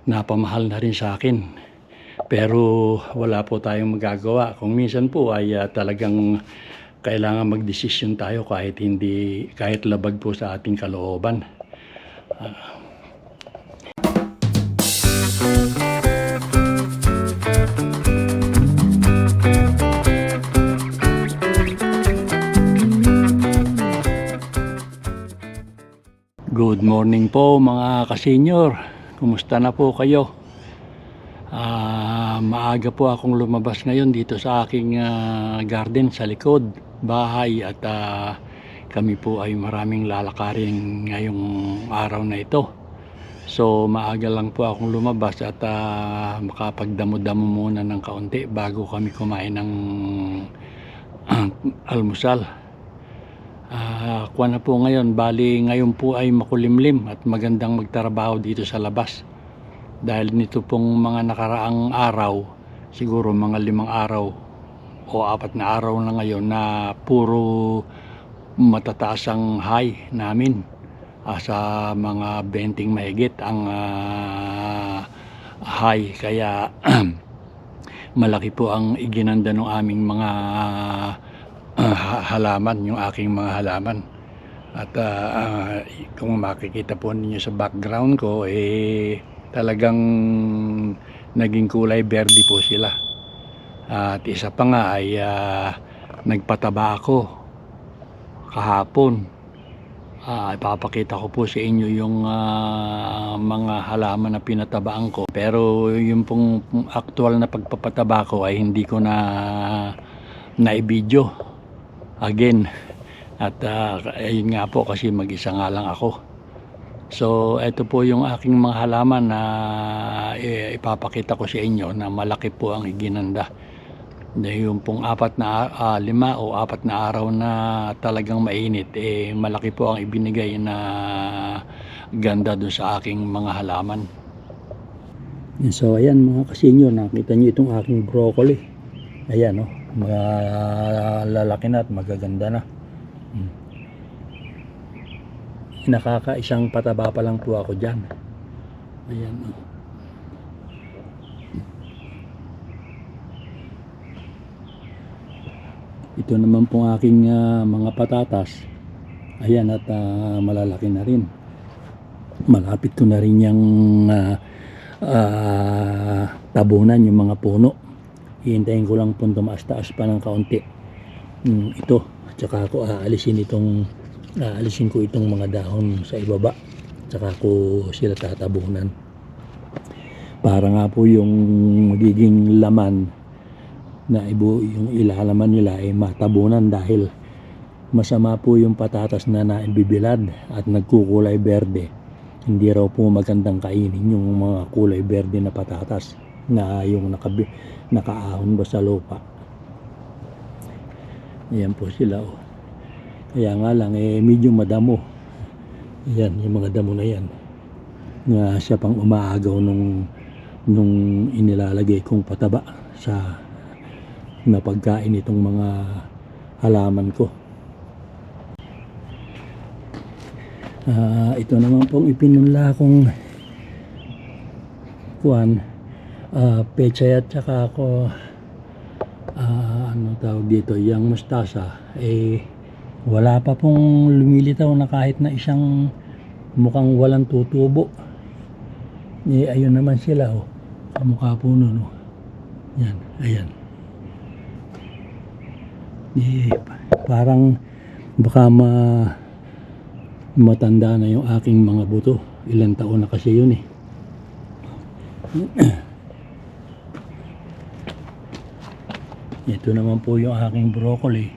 napamahal na rin sa akin. Pero wala po tayong magagawa. Kung minsan po ay talagang kailangan magdesisyon tayo kahit labag po sa ating kalooban. Good morning po mga kasenyor. Kumusta na po kayo? Maaga po akong lumabas ngayon dito sa aking garden sa likod bahay at kami po ay maraming lalakarin ngayong araw na ito. So maaga lang po akong lumabas at makapagdamo-damo muna ng kaunti bago kami kumain ng almusal. Kuha na po ngayon, bali ngayon po ay makulimlim at magandang magtrabaho dito sa labas. Dahil nito pong mga nakaraang araw, siguro mga 5 araw o 4 na araw na ngayon na puro matataas ang high namin. Sa mga 20 mahigit ang high, kaya malaki po ang iginanda ng aming mga halaman, yung aking mga halaman. At kung makikita po ninyo sa background ko, talagang naging kulay berde po sila. At isa pa nga ay nagpataba ako kahapon. Ipapakita ko po sa inyo yung mga halaman na pinatabaan ko. Pero yung pong actual na pagpapataba ko ay hindi ko na i-video again. At ayun nga po, kasi mag-isa nga lang ako. So ito po yung aking mga halaman na ipapakita ko sa inyo na malaki po ang iginanda. Yung pong 5 o 4 na araw na talagang mainit, malaki po ang ibinigay na ganda doon sa aking mga halaman. So ayan mga kasenyor, nakita nyo itong aking broccoli. Ayan malalaki na at magaganda na. Nakakaisang pataba pa lang po ako dyan. Ayan. Ito naman pong aking mga patatas. Ayan, at malalaki na rin. Malapit ko na rin yung tabunan yung mga puno. Hihintayin ko lang po tumaas-taas pa ng kaunti. Ito, tsaka ako aalisin ko itong mga dahon sa ibaba, tsaka ko sila tatabunan para nga po yung magiging laman na yung ilalaman nila ay matabunan, dahil masama po yung patatas na naibibilad at nagkukulay berde. Hindi raw po magandang kainin yung mga kulay berde na patatas na yung nakaahon ba sa lupa. Ayan po sila Kaya nga lang medyo madamo. Ayan, yung mga damo na yan. Nga siya pang umaagaw nung inilalagay kong pataba sa napagkain itong mga halaman ko. Ito naman pong ipinunla kong pechay at saka ako ano tawag dito, yung mustasa, wala pa pong lumilitaw na kahit na isang mukhang walang tutubo. Ayun naman sila kamukha po nun yan, ayan. Parang baka matanda na yung aking mga buto. Ilang taon na kasi yun Ito naman po yung aking broccoli.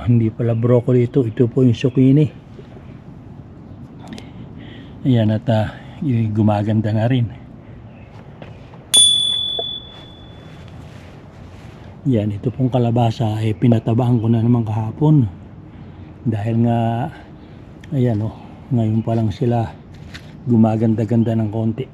Hindi pala broccoli ito po yung zucchini. Ayan, at gumaganda na rin. Yan, ito pong kalabasa pinatabaan ko na naman kahapon, dahil nga ayan ngayon pa lang sila gumaganda-ganda ng konti.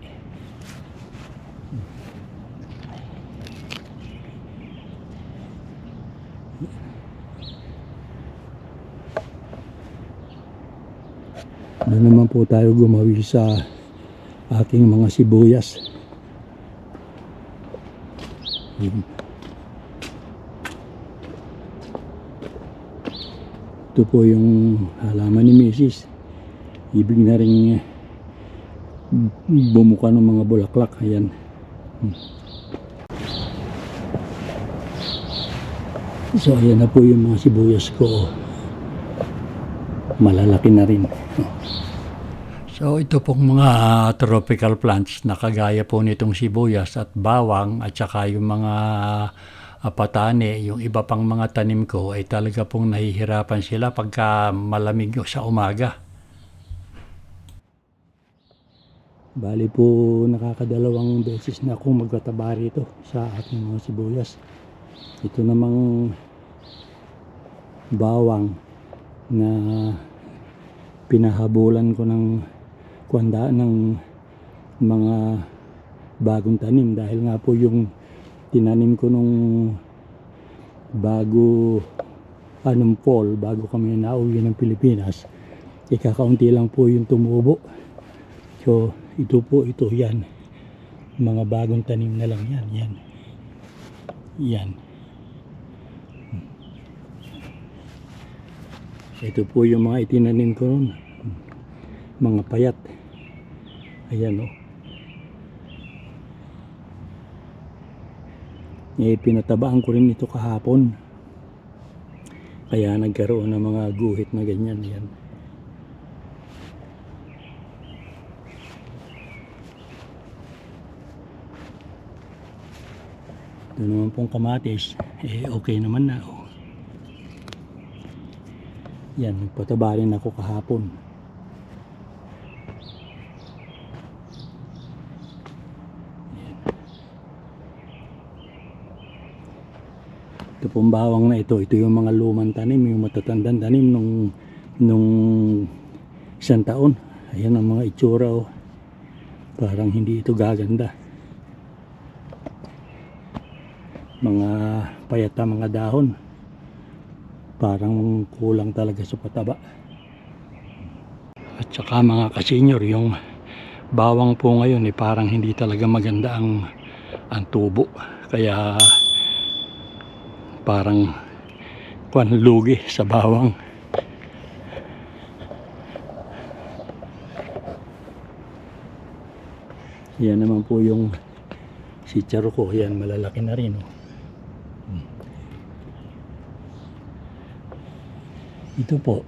Doon naman po tayo gumawi sa aking mga sibuyas. Yun. Ito po yung halaman ni Mrs. Ibig na rin bumuka ng mga bulaklak. Ayan. So ayan na po yung mga sibuyas ko. Malalaki na rin. So ito pong mga tropical plants na kagaya po nitong sibuyas at bawang at saka yung mga patane, yung iba pang mga tanim ko ay talaga pong nahihirapan sila pagka malamig sa umaga. Bali po nakakadalawang beses na akong magtataba rito sa aking mga sibuyas. Ito namang bawang na pinahabulan ko ng kwanda ng mga bagong tanim dahil nga po yung tinanim ko nung bago anong fall, bago kami nauwi ng Pilipinas, kakaunti lang po yung tumubo. So ito yan, mga bagong tanim na lang yan. Ito po yung mga itinanim ko noon, mga payat. Ayan o. Pinatabaan ko rin ito kahapon. Kaya nagkaroon ng mga guhit na ganyan. Yan. Ito naman pong kamatis. Okay naman na. Oh. Yan, nagpataba rin ako kahapon. Ito pong bawang na ito yung mga lumang tanim, yung matatandang tanim nung isang taon. Ayan ang mga itsura, oh. Parang hindi ito gaganda. Mga payat na mga dahon. Parang kulang talaga sa pataba. At saka mga kasenyor, yung bawang po ngayon parang hindi talaga maganda ang tubo. Kaya parang lugi sa bawang. Yan naman po yung sitsaro ko. Yan, malalaki na rin. Oh. Ito po.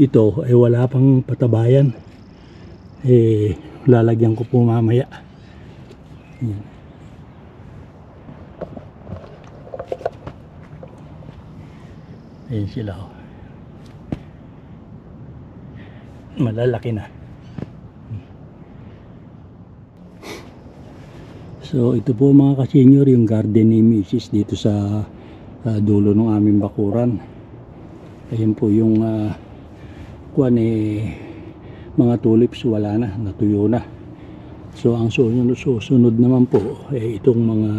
Ito ay wala pang patabayan. Lalagyan ko po mamaya. Yan. Ayan sila, oh. Malalaki na. So ito po mga kasenyor, yung garden ni Mrs. dito sa dulo ng aming bakuran. Ayan po yung mga tulips wala na, natuyo na. So ang susunod naman po itong mga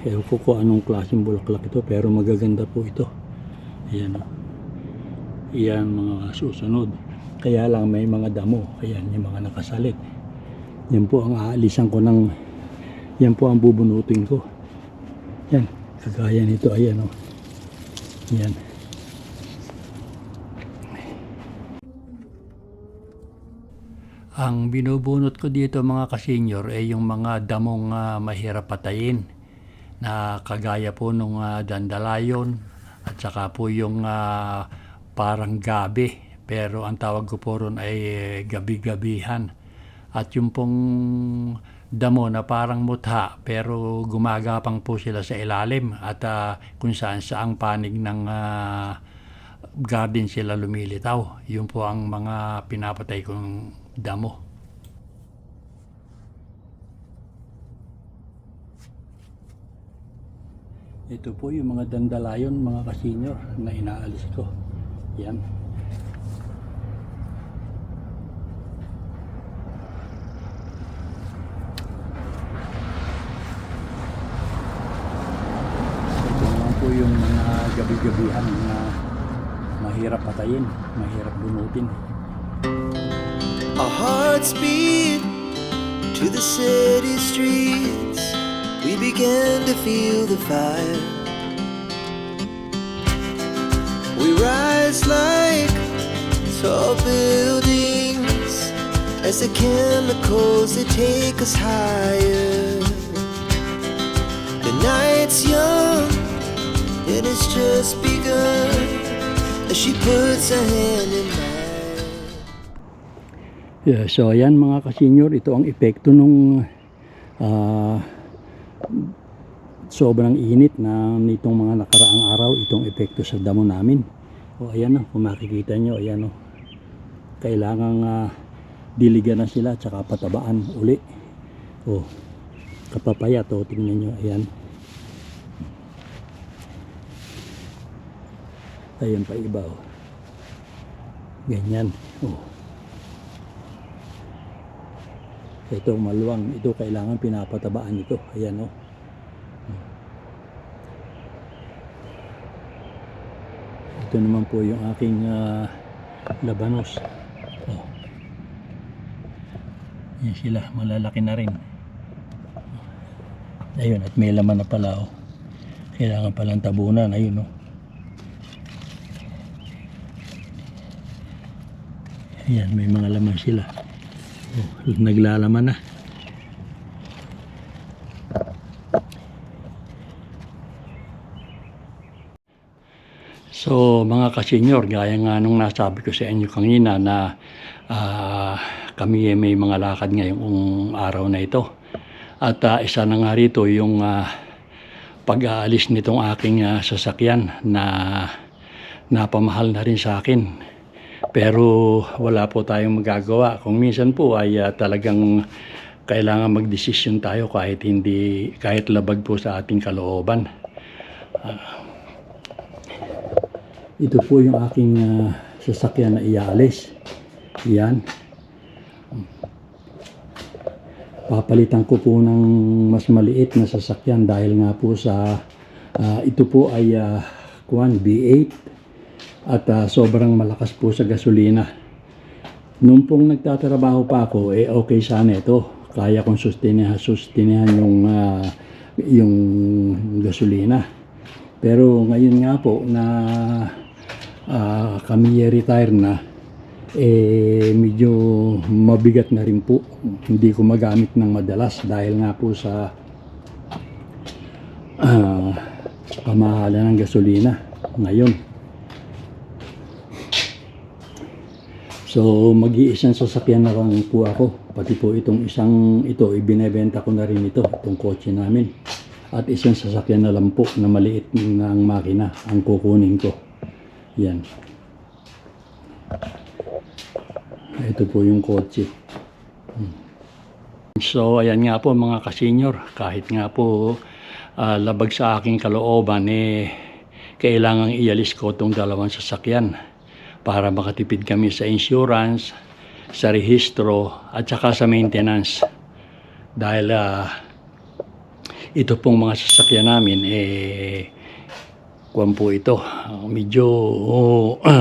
ewan ko kung anong klaseng bulaklak ito, pero magaganda po ito. Ayan, yan mga susunod. Kaya lang may mga damo. Ayan yung mga nakasalit. Yan po ang aalisan ko ng, yan po ang bubunutin ko. Yan, kagaya nito. Ayan o. Yan. Ang binubunot ko dito mga kasenyor ay yung mga damong mahirap patayin na kagaya po nung dandelion at saka po yung parang gabi, pero ang tawag ko po ron ay gabi-gabihan. At yung pong damo na parang mutha pero gumagapang po sila sa ilalim at kung saan saang panig ng garden sila lumilitaw. Yun po ang mga pinapatay kong damo. Ito po yung mga dandelion mga kasenyor na inaalis ko. Yan. Ito naman po yung mga gabi-gabihan na mahirap patayin, mahirap bunutin. Godspeed to the city streets. We began to feel the fire. We rise like tall buildings as the chemicals, they take us higher. The night's young and it's just begun as she puts her hand in mine. Yeah, so ayan mga ka-senior, ito ang epekto nung sobrang init na nitong mga nakaraang araw, itong epekto sa damo namin. O ayan o, kung makikita nyo, ayan o, kailangang diligan na sila tsaka patabaan uli. O, kapapayat o, tingnan nyo, ayan. Ayan pa iba o. Ganyan o. Ito maluwang, ito kailangan pinapatabaan ito. Ayan o. Ito naman po yung aking labanos. Oh. Yan sila, malalaki na rin. Ayun, at may laman na pala oh. Kailangan palang tabunan, ayun oh. Ayan, may mga laman sila. Oh, naglalaman na. So mga ka-senior, gaya nga nung nasabi ko sa inyo kanina na kami may mga lakad ngayong araw na ito. At isa na nga rito yung pag-aalis nitong aking sasakyan na napamahal na rin sa akin. Pero wala po tayong magagawa. Kung minsan po ay talagang kailangan magdesisyon tayo kahit labag po sa ating kalooban. Ito po yung aking sasakyan na iaalis. Yan. Papalitan ko po ng mas maliit na sasakyan dahil nga po sa ito po ay V8 at sobrang malakas po sa gasolina. Nung pong nagtatrabaho pa ako, okay sana ito. Kaya kong sustinihan yung gasolina. Pero ngayon nga po na kami retire na, medyo mabigat na rin po. Hindi ko magamit ng madalas dahil nga po sa kamahalan ng gasolina ngayon. So mag-iisang sasakyan na lang po ako. Pati po itong ito, ibinebenta ko na rin itong kotse namin. At isang sasakyan na lang po na maliit ng makina ang kukunin ko. Yan. Ito po yung kotse. So ayan nga po mga ka-senior, kahit nga po labag sa aking kalooban, kailangang ialis ko itong dalawang sasakyan para makatipid kami sa insurance, sa rehistro at saka sa maintenance. Dahil ito pong mga sasakyan namin kuwan po ito, medyo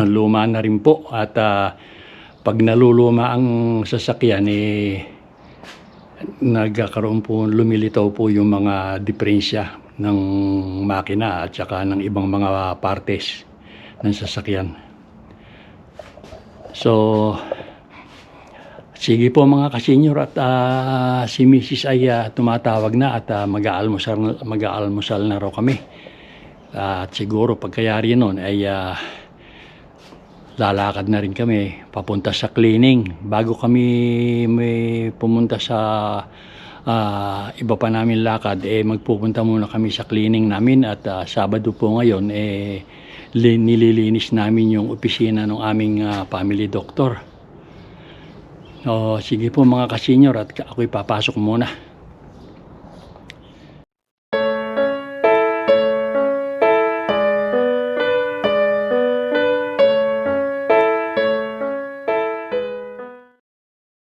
luma na rin po at pag naluluma ang sasakyan nagkakaroon po, lumilitaw po yung mga diferensya ng makina at saka ng ibang mga partes ng sasakyan. So sige po mga ka-senior, at si Mrs. ay tumatawag na at mag-aalmusal na raw kami. At siguro pagkayari nun ay lalakad na rin kami papunta sa cleaning. Bago kami may pumunta sa iba pa namin lakad, magpupunta muna kami sa cleaning namin. At Sabado po ngayon, nililinis namin yung opisina ng aming family doctor. Sige po mga ka-senior, at ako'y papasok muna.